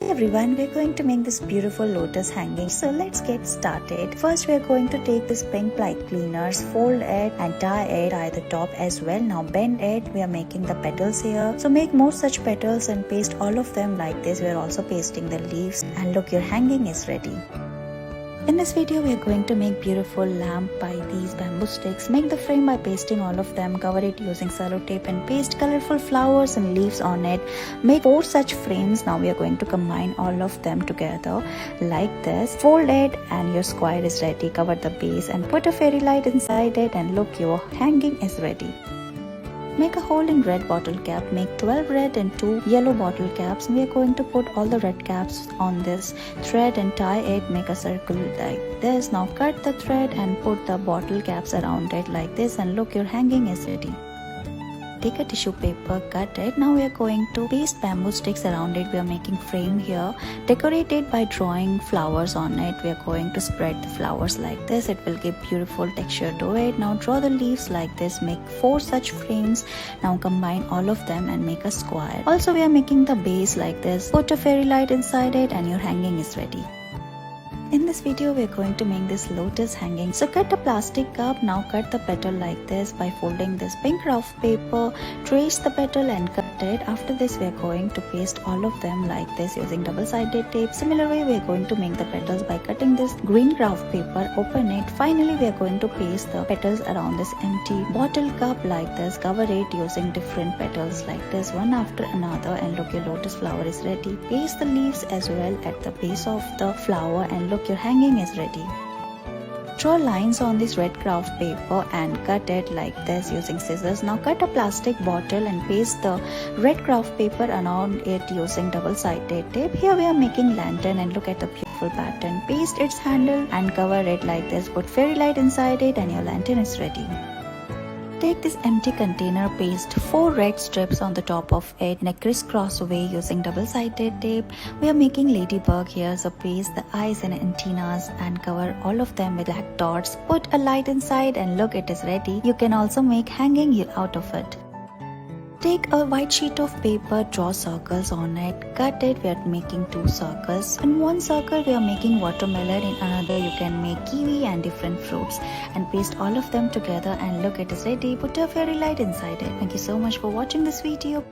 Everyone, we're going to make this beautiful lotus hanging, so let's get started. First, we're going to take this pink light cleaners, fold it and tie the top as well. Now bend it. We are making the petals here, so make more such petals and paste all of them like this. We're also pasting the leaves, and look, your hanging is ready. In this video, we are going to make beautiful lamp by these bamboo sticks. Make the frame by pasting all of them, cover it using sellotape and paste colorful flowers and leaves on it. Make 4 such frames. Now we are going to combine all of them together like this. Fold it and your square is ready. Cover the base and put a fairy light inside it, and look, your hanging is ready. Make a hole in red bottle cap. Make 12 red and 2 yellow bottle caps. We are going to put all the red caps on this thread and tie it. Make a circle like this. Now cut the thread and put the bottle caps around it like this, and look, your hanging is ready. Take a tissue paper, cut it. Now we are going to paste bamboo sticks around it. We are making frame here. Decorate it by drawing flowers on it. We are going to spread the flowers like this. It will give beautiful texture to it. Now draw the leaves like this. Make 4 such frames. Now combine all of them and make a square. Also, we are making the base like this. Put a fairy light inside it, and your hanging is ready. In this video, we are going to make this lotus hanging. So cut a plastic cup. Now cut the petal like this by folding this pink graph paper. Trace the petal and cut it. After this, we are going to paste all of them like this using double-sided tape. Similar way, we are going to make the petals by cutting this green graph paper. Open it. Finally, we are going to paste the petals around this empty bottle cup like this. Cover it using different petals like this, one after another, and look, your lotus flower is ready. Paste the leaves as well at the base of the flower, and look, your hanging is ready. Draw lines on this red craft paper and cut it like this using scissors. Now cut a plastic bottle and paste the red craft paper around it using double-sided tape. Here we are making lantern, and look at the beautiful pattern. Paste its handle and cover it like this. Put fairy light inside it, and your lantern is ready. Take this empty container, paste 4 red strips on the top of it in a crisscross way using double-sided tape. We are making ladybug here, so paste the eyes and antennas and cover all of them with black dots. Put a light inside, and look, it is ready. You can also make hanging out of it. Take a white sheet of paper, draw circles on it, cut it. We are making 2 circles. In one circle, we are making watermelon. In another, you can make kiwi and different fruits, and paste all of them together, and look, it is ready. Put a fairy light inside it. Thank you so much for watching this video.